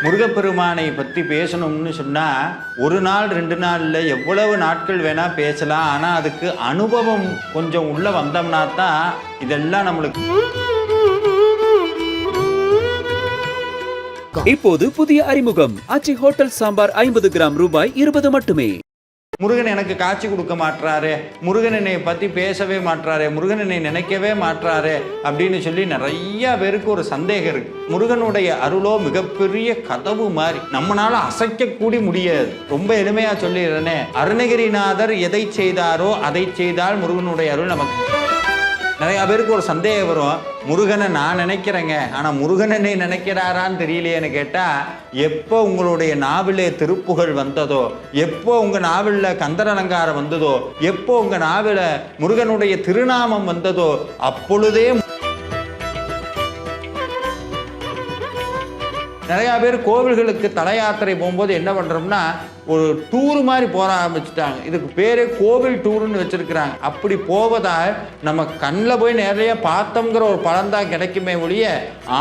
முருகப்பெருமானை பற்றி பேசணும்னு சொன்னால் ஒரு நாள் 2 நாளில் எவ்வளவு நாட்கள் வேணால் பேசலாம். ஆனால் அதுக்கு அனுபவம் கொஞ்சம் உள்ளே வந்தோம்னா தான் இதெல்லாம் நம்மளுக்கு. இப்போது புதிய அறிமுகம் ஆச்சி ஹோட்டல் சாம்பார் 50 கிராம் ரூபாய் 20 மட்டுமே. முருகன் எனக்கு காட்சி கொடுக்க மாட்டாரு, முருகன் என்னை பற்றி பேசவே மாட்டாரு, முருகன் என்னை நினைக்கவே மாட்டாரு அப்படின்னு சொல்லி நிறைய பேருக்கு ஒரு சந்தேகம் இருக்கு. முருகனுடைய அருளோ மிகப்பெரிய கதவு மாதிரி, நம்மளால அசைக்க கூடி முடியாது. ரொம்ப எளிமையா சொல்லிடுறேனே, அருணகிரிநாதர் எதை செய்தாரோ அதை செய்தால் முருகனுடைய அருள் நமக்கு. நிறைய பேருக்கு ஒரு சந்தேகம் வரும், முருகனை நான் நினைக்கிறேங்க, ஆனால் முருகன் என்னை நினைக்கிறாரான்னு தெரியலையேன்னு கேட்டால், எப்போ உங்களுடைய நாவிலே திருப்புகழ் வந்ததோ, எப்போ உங்கள் நாவலில் கந்தர் அலங்காரம் வந்ததோ, எப்போ உங்கள் நாவில முருகனுடைய திருநாமம் வந்ததோ அப்பொழுதே. நிறையா பேர் கோவில்களுக்கு தல யாத்திரை போகும்போது என்ன பண்ணுறோம்னா ஒரு டூர் மாதிரி போக ஆரம்பிச்சுட்டாங்க. இதுக்கு பேரே கோவில் டூருன்னு வச்சுருக்கிறாங்க. அப்படி போவதால் நம்ம கண்ணில் போய் நிறைய பார்த்தோங்கிற ஒரு பலன்தான் கிடைக்குமே ஒழிய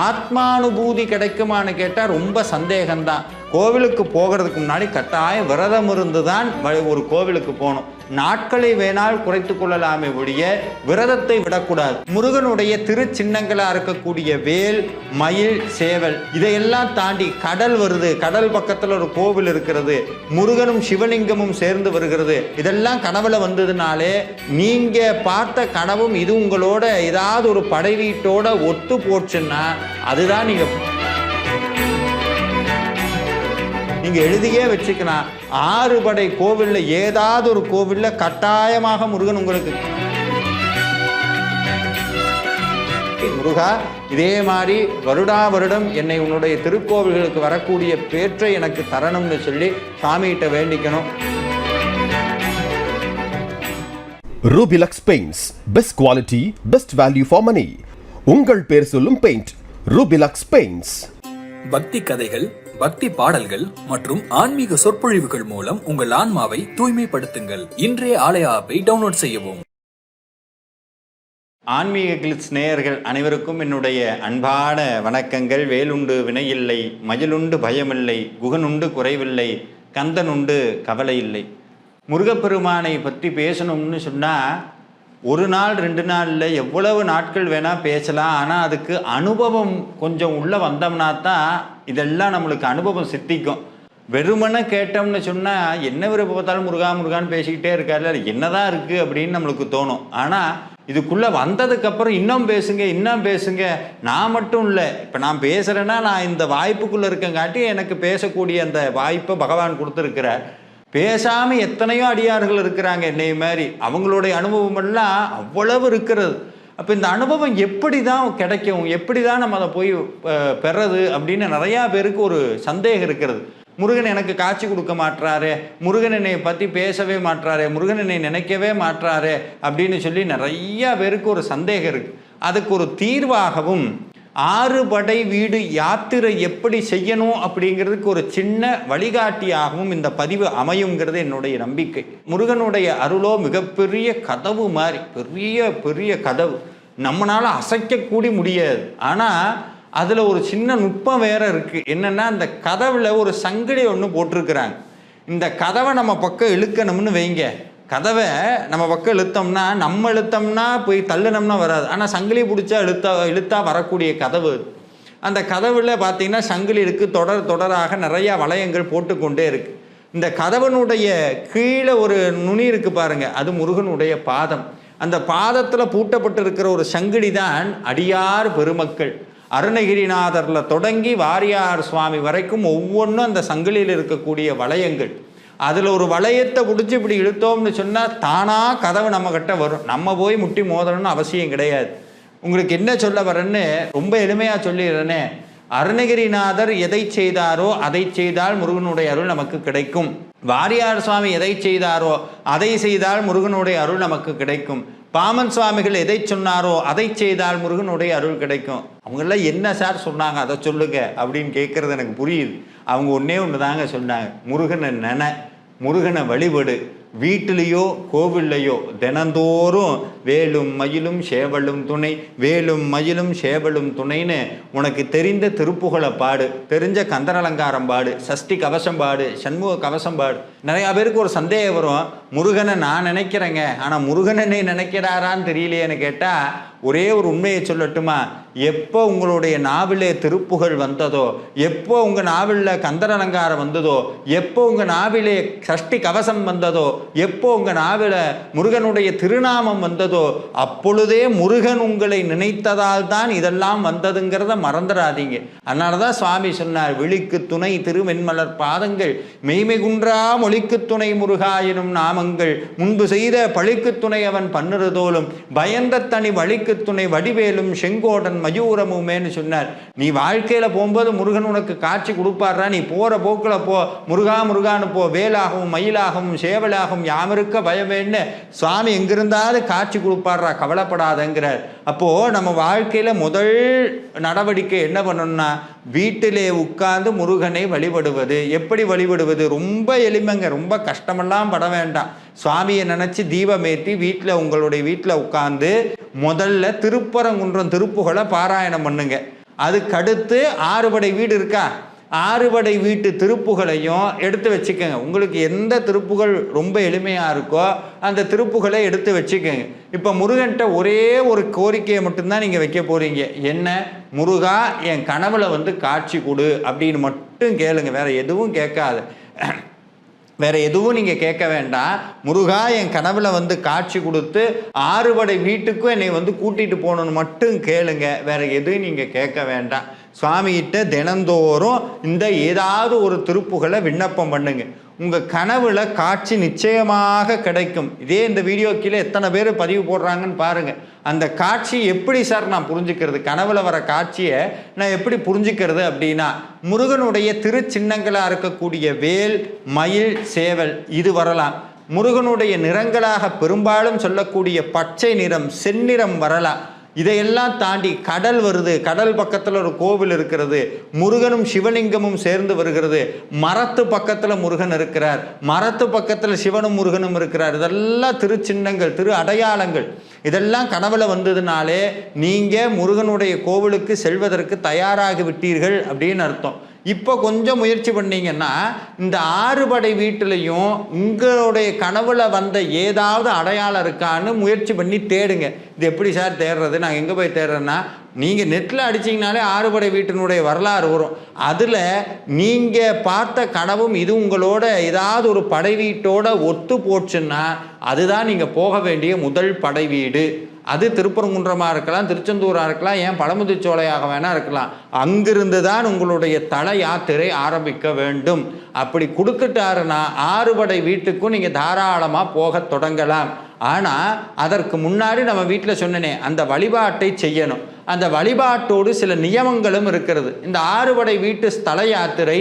ஆத்மானுபூதி கிடைக்குமான்னு கேட்டால் ரொம்ப சந்தேகம்தான். கோவிலுக்கு போகிறதுக்கு முன்னாடி கட்டாயம் விரதம் இருந்து தான் ஒரு கோவிலுக்கு போகணும். நாட்களை வேணால் குறைத்து கொள்ளலாமே ஒழிய விரதத்தை விடக்கூடாது. முருகனுடைய திருச்சின்னங்களாக இருக்கக்கூடிய வேல், மயில், சேவல் இதையெல்லாம் தாண்டி கடல் வருது, கடல் பக்கத்தில் ஒரு கோவில் இருக்கிறது, முருகனும் சிவலிங்கமும் சேர்ந்து வருகிறது. இதெல்லாம் கனவுல வந்ததுனாலே நீங்க பார்த்த கனவும் இது உங்களோட ஏதாவது ஒரு படை வீட்டோட ஒத்து போச்சுன்னா அதுதான் நீங்க எழுதியே வச்சுக்கலாம். 6 படை கோவில்ல ஏதாவது ஒரு கோவில்ல கட்டாயமாக முருகன் உங்களுக்கு. முருகா, இதே மாதிரி வருடா வருடம் என்னை உன்னுடைய திருக்கோவில்களுக்கு வரக்கூடிய பேற்றை எனக்கு தரணும்னு சொல்லி சாமிகிட்ட வேண்டிக்கணும். Rubilux paints, best quality, best value for money. உங்கள் பேர் சொல்லும் பெயிண்ட் ரூபிலக்ஸ் பெயிண்ட்ஸ். பக்தி கதைகள், பக்தி பாடல்கள் மற்றும் ஆன்மீக சொற்பொழிவுகள் மூலம் உங்கள் ஆன்மாவை தூய்மைப்படுத்துங்கள். இன்றைய ஆலய ஆப்பை டவுன்லோட் செய்யவும். ஆன்மீக கிளிட்ஸ் நேயர்கள் அனைவருக்கும் என்னுடைய அன்பான வணக்கங்கள். வேலுண்டு வினையில்லை, மயிலுண்டு பயமில்லை, குகனுண்டு குறைவில்லை, கந்தனுண்டு கவலை இல்லை. முருகப்பெருமானை பற்றி பேசணும்னு சொன்னால் ஒரு நாள் 2 நாளில் எவ்வளவு நாட்கள் வேணால் பேசலாம். ஆனால் அதுக்கு அனுபவம் கொஞ்சம் உள்ளே வந்தோம்னா தான் இதெல்லாம் நம்மளுக்கு அனுபவம் சித்திக்கும். வெறுமனை கேட்டோம்னு சொன்னால் என்ன விருப்பம் பார்த்தாலும் முருகா முருகான்னு பேசிக்கிட்டே இருக்காரு, என்னதான் இருக்குது அப்படின்னு நம்மளுக்கு தோணும். ஆனால் இதுக்குள்ளே வந்ததுக்கப்புறம் இன்னும் பேசுங்க, இன்னும் பேசுங்க. நான் மட்டும் இல்லை, இப்போ நான் பேசுகிறேன்னா நான் இந்த வாய்ப்புக்குள்ளே இருக்கங்காட்டி எனக்கு பேசக்கூடிய அந்த வாய்ப்பை பகவான் கொடுத்துருக்கிறார். பேசாமல் எத்தனையோ அடியார்கள் இருக்கிறாங்க என்னை மாதிரி, அவங்களுடைய அனுபவம் எல்லாம் அவ்வளவு இருக்கிறது. அப்போ இந்த அனுபவம் எப்படி தான் கிடைக்கும், எப்படி தான் நம்ம அதை போய் பெறது அப்படின்னு நிறையா பேருக்கு ஒரு சந்தேகம் இருக்கிறது. முருகன் எனக்கு காட்சி கொடுக்க மாட்டாரு, முருகன் என்னை பற்றி பேசவே மாட்டாரு, முருகன் என்னை நினைக்கவே மாட்டாரு அப்படின்னு சொல்லி நிறையா பேருக்கு ஒரு சந்தேகம் இருக்குது. அதுக்கு ஒரு தீர்வாகவும் 6 படை வீடு யாத்திரை எப்படி செய்யணும் அப்படிங்கிறதுக்கு ஒரு சின்ன வழிகாட்டியாகவும் இந்த பதிவு அமையுங்கிறது என்னுடைய நம்பிக்கை. முருகனுடைய அருளோ மிகப்பெரிய கதவு மாதிரி, பெரிய பெரிய கதவு, நம்மளால அசைக்க கூடி முடியாது. ஆனால் அதில் ஒரு சின்ன நுட்பம் வேற இருக்குது. என்னென்னா அந்த கதவில் ஒரு சங்கிலி ஒன்று போட்டிருக்கிறாங்க. இந்த கதவை நம்ம பக்கம் இழுக்கணும்னு வைங்க, கதவை நம்ம பக்கம் இழுத்தோம்னா போய் தள்ளுனோம்னா வராது. ஆனால் சங்கிலி பிடிச்சா இழுத்தா வரக்கூடிய கதவு. அந்த கதவுல பார்த்தீங்கன்னா சங்கிலி இருக்குது, தொடராக நிறையா வளையங்கள் போட்டுக்கொண்டே இருக்குது. இந்த கதவனுடைய கீழே ஒரு நுனி இருக்குது பாருங்கள், அது முருகனுடைய பாதம். அந்த பாதத்தில் பூட்டப்பட்டு இருக்கிற ஒரு சங்கிலி தான் அடியார் பெருமக்கள். அருணகிரிநாதரில் தொடங்கி வாரியார் சுவாமி வரைக்கும் ஒவ்வொன்றும் அந்த சங்கிலியில் இருக்கக்கூடிய வளையங்கள். அதில் ஒரு வளையத்தை பிடிச்சி இப்படி இழுத்தோம்னு சொன்னால் தானாக கதவு நம்மக்கிட்ட வரும். நம்ம போய் முட்டி மோதணும்னு அவசியம் கிடையாது. உங்களுக்கு என்ன சொல்ல வரேன்னு ரொம்ப எளிமையாக சொல்லிடுறேனே, அருணகிரிநாதர் எதை செய்தாரோ அதை செய்தால் முருகனுடைய அருள் நமக்கு கிடைக்கும். வாரியார் சுவாமி எதை செய்தாரோ அதை செய்தால் முருகனுடைய அருள் நமக்கு கிடைக்கும். பாமன் சுவாமிகள் எதை சொன்னாரோ அதை செய்தால் முருகனுடைய அருள் கிடைக்கும். அவங்களாம் என்ன சார் சொன்னாங்க அதை சொல்லுங்க அப்படின்னு கேட்குறது எனக்கு புரியுது. அவங்க ஒன்றே ஒன்று தாங்க சொன்னாங்க, முருகனை முருகனை வழிபடு, வீட்டிலேயோ கோவில்லையோ தினந்தோறும் வேலும் மயிலும் சேவலும் துணை, வேலும் மயிலும் சேவலும் துணைன்னு உனக்கு தெரிந்த திருப்புகழை பாடு, தெரிஞ்ச கந்தரலங்காரம் பாடு, சஷ்டி கவசம் பாடு, சண்முக கவசம் பாடு. நிறையா பேருக்கு ஒரு சந்தேகம் வரும், முருகனை நான் நினைக்கிறேங்க, ஆனால் முருகன் என்னை நினைக்கிறாரான்னு தெரியலையேன்னு கேட்டால் ஒரே ஒரு உண்மையை சொல்லட்டுமா? எப்போ உங்களுடைய நாவிலே திருப்புகழ் வந்ததோ, எப்போ உங்கள் நாவிலில் கந்தரலங்காரம் வந்ததோ, எப்போ உங்கள் நாவிலே சஷ்டி கவசம் வந்ததோ, எப்போ உங்கள் நாவில முருகனுடைய திருநாமம் வந்ததோ, அப்பொழுதே முருகன் உங்களை நினைத்ததால் தான் இதெல்லாம் வந்ததுங்கிறத மறந்துடாதீங்க. அதனால தான் சுவாமி சொன்னார், விழிக்கு துணை திருவெண்மலர் பாதங்கள், மெய்மை குன்றா மொழிக்கு துணை முருகா எனும் நாமங்கள், முன்பு செய்த பழிக்கு துணை அவன் பன்னிருதோலும், பயந்த தனி வழிக்கு துணை வடிவேலும் செங்கோடன் மயூரமுமேன்னு சொன்னார். நீ வாழ்க்கையில போகும்போது முருகன் உனக்கு காட்சி கொடுப்பாரா, நீ போற போக்குல போ, முருகா முருகான்னு போ, வேலாகவும் மயிலாகவும் சேவலாகவும் யாமிருக்க பயமேன்னு சுவாமி எங்கிருந்தாலும் காட்சி கொடுப்பாரா, கவலைப்படாதங்கிறார். அப்போ நம்ம வாழ்க்கையில முதல் நடவடிக்கை என்ன பண்ணணும்னா, வீட்டிலே உட்கார்ந்து முருகனை வழிபடுவது. எப்படி வழிபடுவது? ரொம்ப எளிமைங்க, ரொம்ப கஷ்டமெல்லாம் பட வேண்டாம். சுவாமியை நினச்சி தீபமேற்றி வீட்டில் உங்களுடைய வீட்டில் உட்கார்ந்து முதல்ல திருப்பரங்குன்றம் திருப்புகழை பாராயணம் பண்ணுங்க. அதுக்கடுத்து ஆறுபடை வீடு இருக்கா, ஆறுபடை வீட்டு திருப்புகளையும் எடுத்து வச்சுக்கோங்க. உங்களுக்கு எந்த திருப்புகள் ரொம்ப எளிமையாக இருக்கோ அந்த திருப்புகளை எடுத்து வச்சுக்கோங்க. இப்போ முருகன்கிட்ட ஒரே ஒரு கோரிக்கையை மட்டும்தான் நீங்கள் வைக்க போகிறீங்க. என்ன? முருகா என் கனவுல காட்சி கொடு அப்படின்னு மட்டும் கேளுங்க. வேற எதுவும் கேட்காது, வேற எதுவும் நீங்கள் கேட்க வேண்டாம். முருகா என் கனவுல காட்சி கொடுத்து ஆறுபடை வீட்டுக்கும் என்னை கூட்டிகிட்டு போகணுன்னு மட்டும் கேளுங்க. வேற எதுவும் நீங்கள் கேட்க வேண்டாம். சுவாமிகிட்ட தினந்தோறும் இந்த ஏதாவது ஒரு திருப்புகளை விண்ணப்பம் பண்ணுங்க. உங்கள் கனவுல காட்சி நிச்சயமாக கிடைக்கும். இதே இந்த வீடியோ கீழே எத்தனை பேர் பதிவு போடுறாங்கன்னு பாருங்கள். அந்த காட்சி எப்படி சார் நான் புரிஞ்சுக்கிறது? கனவுல வர காட்சியை நான் எப்படி புரிஞ்சுக்கிறது அப்படின்னா, முருகனுடைய திருச்சின்னங்களாக இருக்கக்கூடிய வேல், மயில், சேவல் இது வரலாம். முருகனுடைய நிறங்களாக பெரும்பாலும் சொல்லக்கூடிய பச்சை நிறம், செந்நிறம் வரலாம். இதையெல்லாம் தாண்டி கடல் வருது, கடல் பக்கத்தில் ஒரு கோவில் இருக்கிறது, முருகனும் சிவலிங்கமும் சேர்ந்து வருகிறது, மரத்து பக்கத்தில் முருகன் இருக்கிறார், மரத்து பக்கத்தில் சிவனும் முருகனும் இருக்கிறார். இதெல்லாம் திருச்சின்னங்கள், திரு அடையாளங்கள். இதெல்லாம் கனவுல வந்ததுனாலே நீங்கள் முருகனுடைய கோவிலுக்கு செல்வதற்கு தயாராகி விட்டீர்கள் அப்படின்னு அர்த்தம். இப்போ கொஞ்சம் முயற்சி பண்ணீங்கன்னா இந்த ஆறுபடை வீட்டிலையும் உங்களுடைய கனவுல வந்த ஏதாவது அடையாளம் இருக்கான்னு முயற்சி பண்ணி தேடுங்க. இது எப்படி சார் தேடுறது? நாங்கள் எங்கே போய் தேடுறேன்னா, நீங்கள் நெட்டில் அடிச்சிங்கனாலே ஆறுபடை வீட்டினுடைய வரலாறு வரும். அதில் நீங்கள் பார்த்த கனவும் இது உங்களோட ஏதாவது ஒரு படை வீட்டோட ஒத்து போச்சுன்னா அதுதான் நீங்கள் போக வேண்டிய முதல் படை வீடு. அது திருப்பரங்குன்றமாக இருக்கலாம், திருச்செந்தூராக இருக்கலாம், ஏன் பழமுதிர்ச்சோலையாக வேணா இருக்கலாம். அங்கிருந்து தான் உங்களுடைய தல யாத்திரை ஆரம்பிக்க வேண்டும். அப்படி கொடுத்துட்டாருன்னா ஆறுபடை வீட்டுக்கும் நீங்கள் தாராளமாக போக தொடங்கலாம். ஆனால் அதற்கு முன்னாடி நம்ம வீட்டில் சொன்னனே அந்த வழிபாட்டை செய்யணும். அந்த வழிபாட்டோடு சில நியமங்களும் இருக்கிறது. இந்த ஆறுபடை வீட்டு ஸ்தல யாத்திரை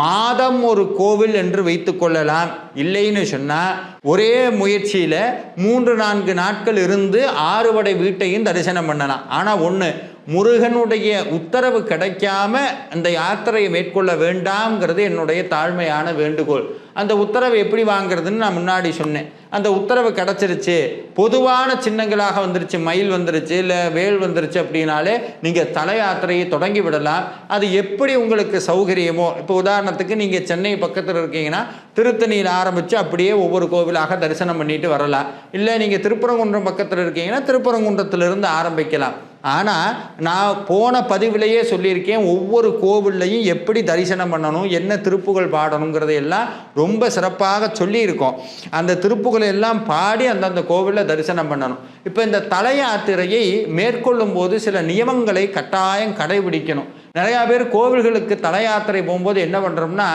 மாதம் ஒரு கோவில் என்று வைத்து கொள்ளலாம். இல்லைன்னு சொன்னால் ஒரே முயற்சியில் 3-4 நாட்கள் இருந்து ஆறுபடை வீட்டையும் தரிசனம் பண்ணலாம். ஆனால் ஒன்று, முருகனுடைய உத்தரவு கிடைக்காம அந்த யாத்திரையை மேற்கொள்ள வேண்டாம்ங்கிறது என்னுடைய தாழ்மையான வேண்டுகோள். அந்த உத்தரவு எப்படி வாங்கிறதுன்னு நான் முன்னாடி சொன்னேன். அந்த உத்தரவு கிடச்சிருச்சு, பொதுவான சின்னங்களாக வந்துருச்சு, மயில் வந்துருச்சு, இல்லை வேல் வந்துருச்சு அப்படின்னாலே நீங்கள் தல யாத்திரையை தொடங்கி விடலாம். அது எப்படி உங்களுக்கு சௌகரியமோ. இப்போ உதாரணத்துக்கு நீங்கள் சென்னை பக்கத்தில் இருக்கீங்கன்னா திருத்தணியில் ஆரம்பித்து அப்படியே ஒவ்வொரு கோவிலாக தரிசனம் பண்ணிட்டு வரலாம். இல்லை நீங்கள் திருப்பரங்குன்றம் பக்கத்தில் இருக்கீங்கன்னா திருப்பரங்குன்றத்திலிருந்து ஆரம்பிக்கலாம். ஆனால் நான் போன பதிவிலேயே சொல்லியிருக்கேன், ஒவ்வொரு கோவில்லையும் எப்படி தரிசனம் பண்ணணும், என்ன திருப்புகள் பாடணுங்கிறதையெல்லாம் ரொம்ப சிறப்பாக சொல்லியிருக்கோம். அந்த திருப்புகளை எல்லாம் பாடி அந்தந்த கோவிலில் தரிசனம் பண்ணணும். இப்போ இந்த தல யாத்திரையை மேற்கொள்ளும் போது சில நியமங்களை கட்டாயம் கடைபிடிக்கணும். நிறையா பேர் கோவில்களுக்கு தல யாத்திரை போகும்போது என்ன பண்ணுறோம்னா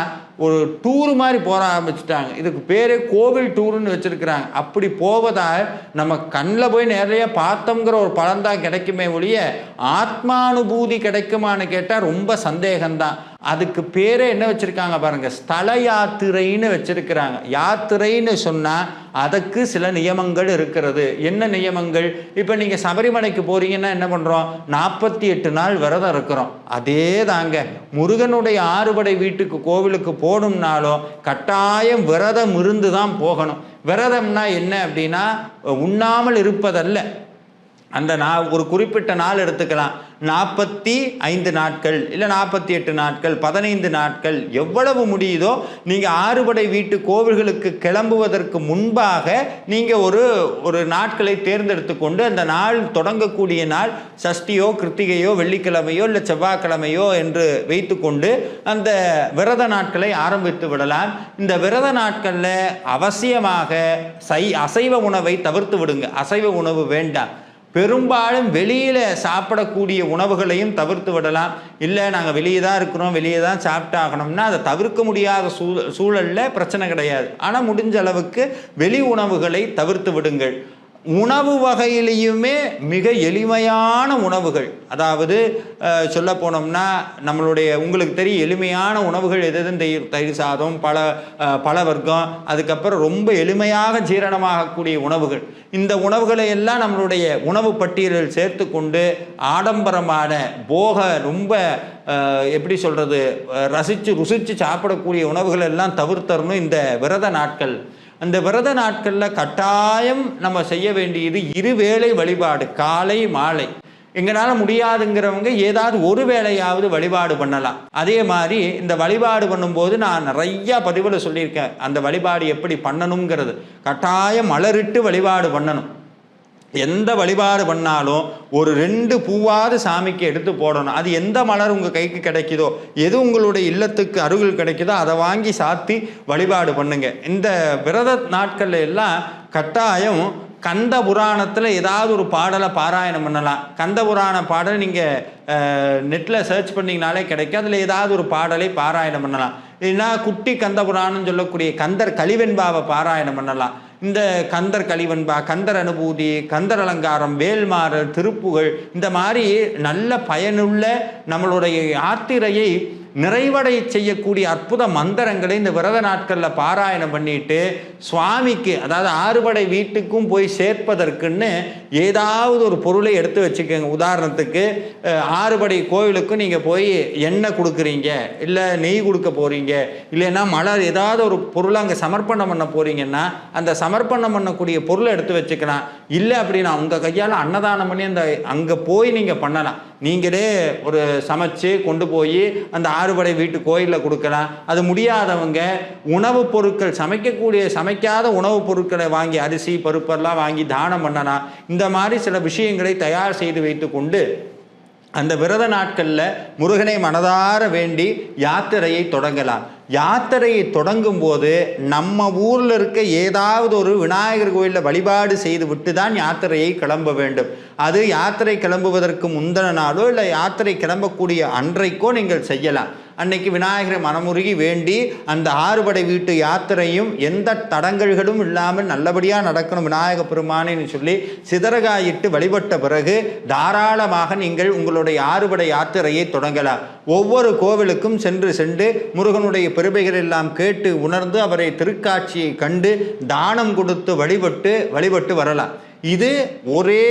ஒரு டூர் மாதிரி போக ஆரம்பிச்சுட்டாங்க. இதுக்கு பேரே கோவில் டூருன்னு வச்சுருக்கிறாங்க. அப்படி போவதால் நம்ம கண்ணில் போய் நிறைய பார்த்தோங்கிற ஒரு பலன்தான் கிடைக்குமே ஒழிய ஆத்மானுபூதி கிடைக்குமான்னு கேட்டால் ரொம்ப சந்தேகம்தான். அதுக்கு பேரே என்ன வச்சுருக்காங்க பாருங்கள், ஸ்தல யாத்திரைன்னு வச்சுருக்கிறாங்க. யாத்திரைன்னு சொன்னால் அதுக்கு சில நியமங்கள் இருக்கிறது. என்ன நியமங்கள்? இப்போ நீங்கள் சபரிமலைக்கு போகிறீங்கன்னா என்ன பண்ணுறோம், 48 நாள் விரதம் இருக்கிறோம். அதே தாங்க முருகனுடைய ஆறுபடை வீட்டுக்கு கோவிலுக்கு போகணும்னாலும் கட்டாயம் விரதம் இருந்து தான் போகணும். விரதம்னா என்ன அப்படின்னா உண்ணாமல் இருப்பதல்ல. அந்த ஒரு குறிப்பிட்ட நாள் எடுத்துக்கலாம், 45 நாட்கள் இல்லை 48 நாட்கள் 15 நாட்கள் எவ்வளவு முடியுதோ நீங்கள் ஆறுபடை வீட்டு கோவில்களுக்கு கிளம்புவதற்கு முன்பாக நீங்கள் ஒரு நாட்களை தேர்ந்தெடுத்து கொண்டு அந்த நாள் தொடங்கக்கூடிய நாள் சஷ்டியோ கிருத்திகையோ வெள்ளிக்கிழமையோ இல்லை செவ்வாய்க்கிழமையோ என்று வைத்து கொண்டு அந்த விரத நாட்களை ஆரம்பித்து விடலாம். இந்த விரத நாட்களில் அவசியமாக அசைவ உணவை தவிர்த்து விடுங்க. அசைவ உணவு வேண்டாம். பெரும்பாலும் வெளியில் சாப்பிடக்கூடிய உணவுகளையும் தவிர்த்து விடலாம். இல்லை நாங்கள் வெளியே தான் இருக்கிறோம், வெளியே தான் சாப்பிட்டாகணும்னா அதை தவிர்க்க முடியாத சூழலில் பிரச்சனை கிடையாது. ஆனால் முடிஞ்ச அளவுக்கு வெளி உணவுகளை தவிர்த்து விடுங்கள். உணவு வகையிலையுமே மிக எளிமையான உணவுகள், அதாவது சொல்ல போனோம்னா நம்மளுடைய உங்களுக்கு தெரியும் எளிமையான உணவுகள் எதுவும் தயிர் சாதம், பல வர்க்கம், அதுக்கப்புறம் ரொம்ப எளிமையாக ஜீரணமாகக்கூடிய உணவுகள். இந்த உணவுகளை எல்லாம் நம்மளுடைய உணவு பட்டியலில் சேர்த்து கொண்டு ஆடம்பரமான ரொம்ப எப்படி சொல்கிறது ருசித்து சாப்பிடக்கூடிய உணவுகள் எல்லாம் தவிர்த்தரணும் இந்த விரத நாட்கள். அந்த விரத நாட்களில் கட்டாயம் நம்ம செய்ய வேண்டியது இருவேளை வழிபாடு, காலை மாலை. எங்களால் முடியாதுங்கிறவங்க ஏதாவது ஒரு வேளையாவது வழிபாடு பண்ணலாம். அதே மாதிரி இந்த வழிபாடு பண்ணும்போது நான் நிறையா பதிவில் சொல்லியிருக்கேன், அந்த வழிபாடு எப்படி பண்ணணுங்கிறது. கட்டாயம் மலரிட்டு வழிபாடு பண்ணணும். எந்த வழிபாடு பண்ணாலும் ஒரு 2 பூவாவது சாமிக்கு எடுத்து போடணும். அது எந்த மலர் உங்கள் கைக்கு கிடைக்குதோ, எது உங்களுடைய இல்லத்துக்கு அருகில் கிடைக்குதோ அதை வாங்கி சாத்தி வழிபாடு பண்ணுங்க. இந்த விரத நாட்கள்ல எல்லாம் கட்டாயம் கந்த புராணத்தில் ஏதாவது ஒரு பாடலை பாராயணம் பண்ணலாம். கந்த புராண பாடல் நீங்கள் நெட்டில் சர்ச் பண்ணிங்கனாலே கிடைக்கும். அதில் ஏதாவது ஒரு பாடலை பாராயணம் பண்ணலாம். இல்லைன்னா குட்டி கந்த புராணம்னு சொல்லக்கூடிய கந்தர் கலிவெண்பாவை பாராயணம் பண்ணலாம். இந்த கந்தர் கலிவெண்பா, கந்தர் அனுபூதி, கந்தர் அலங்காரம், வேல்மாறல், திருப்புகழ், இந்த மாதிரி நல்ல பயனுள்ள நம்மளுடைய யாத்திரையை நிறைவடை செய்யக்கூடிய அற்புத மந்திரங்களை இந்த விரத நாட்களில் பாராயணம் பண்ணிட்டு சுவாமிக்கு, அதாவது ஆறுபடை வீட்டுக்கும் போய் சேர்ப்பதற்குன்னு ஏதாவது ஒரு பொருளை எடுத்து வச்சுக்கோங்க. உதாரணத்துக்கு ஆறுபடை கோவிலுக்கும் நீங்கள் போய் எண்ணெய் கொடுக்குறீங்க, இல்லை நெய் கொடுக்க போகிறீங்க, இல்லைன்னா மலர் ஏதாவது ஒரு பொருளை அங்கே சமர்ப்பணம் பண்ண போகிறீங்கன்னா அந்த சமர்ப்பணம் பண்ணக்கூடிய பொருளை எடுத்து வச்சுக்கலாம். இல்லை அப்படின்னா உங்கள் கையால் அன்னதானம் பண்ணி அந்த அங்கே போய் நீங்கள் பண்ணலாம். நீங்களே ஒரு சமைச்சு கொண்டு போய் அந்த ஆறுபடை வீட்டு கோயிலில் கொடுக்கலாம். அது முடியாதவங்க உணவுப் பொருட்கள் சமைக்காத உணவுப் பொருட்களை வாங்கி அரிசி பருப்பெல்லாம் வாங்கி தானம் பண்ணலாம். இந்த மாதிரி சில விஷயங்களை தயார் செய்து வைத்து கொண்டு அந்த விரத நாட்களில் முருகனை மனதார வேண்டி யாத்திரையை தொடங்கலாம். யாத்திரையை தொடங்கும் போது நம்ம ஊரில் இருக்க ஏதாவது ஒரு விநாயகர் கோயிலில் வழிபாடு செய்து விட்டு தான் யாத்திரையை கிளம்ப வேண்டும். அது யாத்திரை கிளம்புவதற்கு முந்தின நாளோ இல்லை யாத்திரை கிளம்பக்கூடிய அன்றைக்கோ நீங்கள் செய்யலாம். அன்னைக்கு விநாயகரை மனமுருகி வேண்டி அந்த ஆறுபடை வீட்டு யாத்திரையும் எந்த தடங்கல்களும் இல்லாமல் நல்லபடியாக நடக்கணும் விநாயக பெருமானேன்னு சொல்லி சிதறகாயிட்டு வழிபட்ட பிறகு தாராளமாக நீங்கள் உங்களுடைய ஆறுபடை யாத்திரையை தொடங்கலாம். ஒவ்வொரு கோவிலுக்கும் சென்று முருகனுடைய பெருமைகள் எல்லாம் கேட்டு உணர்ந்து அவரை திருக்காட்சியை கண்டு தானம் கொடுத்து வழிபட்டு வரலாம். இது ஒரே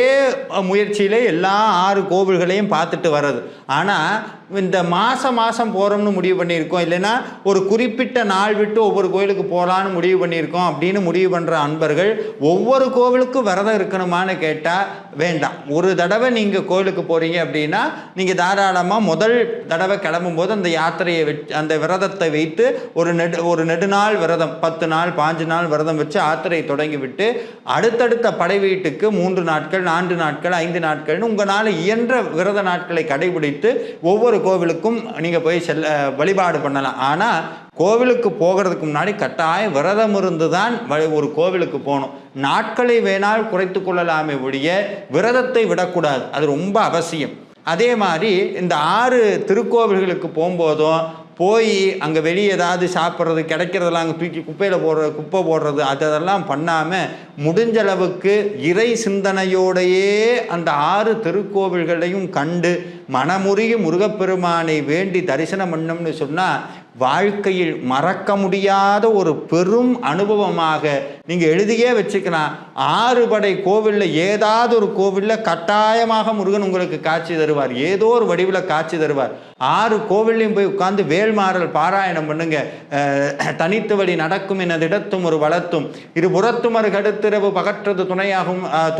முயற்சியில் எல்லா 6 கோவில்களையும் பார்த்துட்டு வர்றது. ஆனால் இந்த மாதம் போகிறோம்னு முடிவு பண்ணியிருக்கோம், இல்லைன்னா ஒரு குறிப்பிட்ட நாள் விட்டு ஒவ்வொரு கோயிலுக்கு போகலான்னு முடிவு பண்ணியிருக்கோம் அப்படின்னு முடிவு பண்ணுற அன்பர்கள் ஒவ்வொரு கோவிலுக்கும் விரதம் இருக்கணுமான்னு கேட்டால் வேண்டாம். ஒரு தடவை நீங்கள் கோவிலுக்கு போகிறீங்க அப்படின்னா நீங்கள் தாராளமாக முதல் தடவை கிளம்பும்போது அந்த யாத்திரையை அந்த விரதத்தை வைத்து ஒரு நெடுநாள் விரதம் 10 நாள் 5 நாள் விரதம் வச்சு யாத்திரையை தொடங்கிவிட்டு அடுத்தடுத்த படை வீட்டுக்கு 3 நாட்கள் 4 நாட்கள் 5 நாட்கள்னு உங்களால் இயன்ற விரத நாட்களை கடைபிடித்து ஒவ்வொரு கோவிலுக்கும் நீங்கள் போய் வழிபாடு பண்ணலாம். ஆனால் கோவிலுக்கு போகிறதுக்கு முன்னாடி கட்டாயம் விரதம் இருந்து தான் ஒரு கோவிலுக்கு போகணும். நாட்களை வேணால் குறைத்து கொள்ளலாமே ஒழிய விரதத்தை விடக்கூடாது, அது ரொம்ப அவசியம். அதே மாதிரி இந்த 6 திருக்கோவில்களுக்கு போகும்போதும் போய் அங்கே வெளியே ஏதாவது சாப்பிட்றது கிடைக்கிறதெல்லாம் அங்கே தூக்கி குப்பை போடுறது அதெல்லாம் பண்ணாமல் முடிஞ்சளவுக்கு இறை சிந்தனையோடையே அந்த 6 திருக்கோவில்களையும் கண்டு மனமுருகி முருகப்பெருமானை வேண்டி தரிசனம் பண்ணோம்னு சொன்னால் வாழ்க்கையில் மறக்க முடியாத ஒரு பெரும் அனுபவமாக நீங்கள் எழுதியே வச்சுக்கலாம். 6 படை கோவிலில் ஏதாவது ஒரு கோவிலில் கட்டாயமாக முருகன் உங்களுக்கு காட்சி தருவார், ஏதோ ஒரு வடிவில் காட்சி தருவார். 6 கோவில்லையும் போய் உட்கார்ந்து வேல்மாறல் பாராயணம் பண்ணுங்க. தனித்து வழி நடக்கும் எனதிடத்தும் ஒரு வளத்தும் இரு புறத்துமர் கடுத்திரவு பகற்றது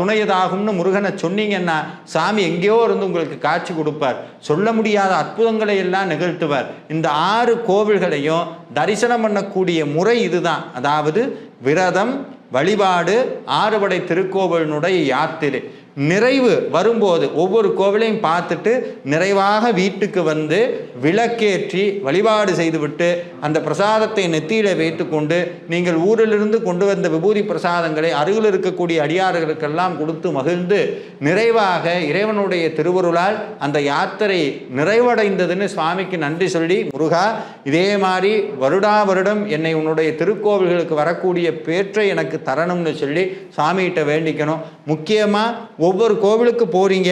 துணையதாகும்னு முருகனை சொன்னீங்கன்னா சாமி எங்கேயோ இருந்து உங்களுக்கு காட்சி கொடுப்பார். சொல்ல முடியாத அற்புதங்களை எல்லாம் நிகழ்த்துவார். இந்த 6 கோவில்களையும் தரிசனம் பண்ணக்கூடிய முறை இதுதான். அதாவது விரதம், வழிபாடு, 6 படை திருக்கோவிலினுடைய யாத்திரை. நிறைவு வரும்போது ஒவ்வொரு கோவிலையும் பார்த்துட்டு நிறைவாக வீட்டுக்கு வந்து விளக்கேற்றி வழிபாடு செய்துவிட்டு அந்த பிரசாதத்தை நெத்தியில வைத்துக்கொண்டு நீங்கள் ஊரிலிருந்து கொண்டு வந்த விபூதி பிரசாதங்களை அருகில் இருக்கக்கூடிய அடியார்களுக்கெல்லாம் கொடுத்து மகிழ்ந்து நிறைவாக இறைவனுடைய திருவருளால் அந்த யாத்திரை நிறைவடைந்ததுன்னு சுவாமிக்கு நன்றி சொல்லி, முருகா இதே மாதிரி வருடா வருடம் என்னை உன்னுடைய திருக்கோவில்களுக்கு வரக்கூடிய பேற்றை எனக்கு தரணும்னு சொல்லி சுவாமிகிட்ட வேண்டிக்கணும். முக்கியமாக ஒவ்வொரு கோவிலுக்கு போறீங்க,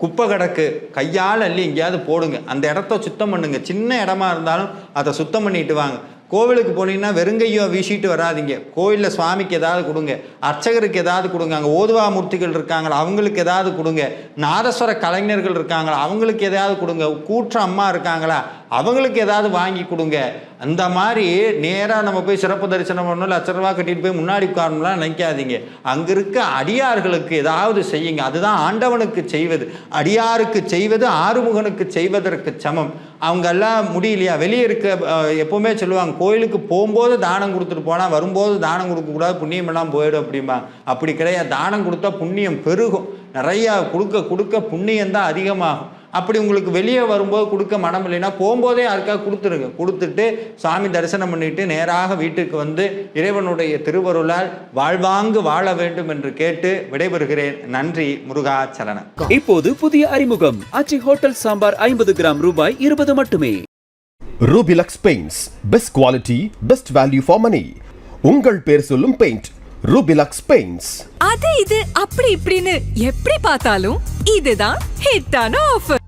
குப்பை கிடக்கு, கையால் அள்ளி எங்கேயாவது போடுங்க, அந்த இடத்த சுத்தம் பண்ணுங்க. சின்ன இடமா இருந்தாலும் அதை சுத்தம் பண்ணிட்டு வாங்க. கோவிலுக்கு போனீங்கன்னா வெறுங்கையோ வீசிட்டு வராதிங்க. கோயிலில் சுவாமிக்கு ஏதாவது கொடுங்க, அர்ச்சகருக்கு ஏதாவது கொடுங்க, அங்கே ஓதுவா மூர்த்திகள் இருக்காங்களா அவங்களுக்கு ஏதாவது கொடுங்க, நாதஸ்வர கலைஞர்கள் இருக்காங்களா அவங்களுக்கு ஏதாவது கொடுங்க, கூற்ற அம்மா இருக்காங்களா அவங்களுக்கு ஏதாவது வாங்கி கொடுங்க. அந்த மாதிரி நேராக நம்ம போய் சிறப்பு தரிசனம் பண்ணணும், லட்ச ரூபா கட்டிட்டு போய் முன்னாடி உட்காரணும்லாம் நினைக்காதீங்க. அங்கே இருக்க அடியார்களுக்கு ஏதாவது செய்யுங்க. அதுதான் ஆண்டவனுக்கு செய்வது. அடியாருக்கு செய்வது ஆறுமுகனுக்கு செய்வதற்கு சமம். அவங்க எல்லாம் முடியலையா, வெளியே இருக்க எப்போவுமே சொல்லுவாங்க கோயிலுக்கு போகும்போது தானம் கொடுத்துட்டு போனால் வரும்போது தானம் கொடுக்கக்கூடாது, புண்ணியமெல்லாம் போயிடும் அப்படிம்பாங்க. அப்படி கிடையாது. தானம் கொடுத்தா புண்ணியம் பெருகும். நிறையா கொடுக்க கொடுக்க புண்ணியம்தான் அதிகமாகும். அப்படி உங்களுக்கு வெளியே வரும்போது கொடுக்க மனம் இல்லைன்னா போகும்போதே யாருக்காக கொடுத்துருங்க. கொடுத்துட்டு சாமி தரிசனம் பண்ணிட்டு நேராக வீட்டுக்கு வந்து இறைவனுடைய திருவருளால் வாழ்வாங்கு வாழ வேண்டும் என்று கேட்டு விடைபெறுகிறேன். நன்றி. முருகாச்சரணம். இப்போது புதிய அறிமுகம் ஆச்சி ஹோட்டல் சாம்பார் 50 கிராம் ரூபாய் 20 மட்டுமே. ரூபிலக்ஸ் paints, best quality, best value for money. உங்கள் பேர் சொல்லும் பெயிண்ட் ரூபிலக்ஸ் பெயிண்ட்ஸ். அது இது அப்படி இப்படின்னு எப்படி பார்த்தாலும் இதுதான் ஹிட்டான ஆஃபர்.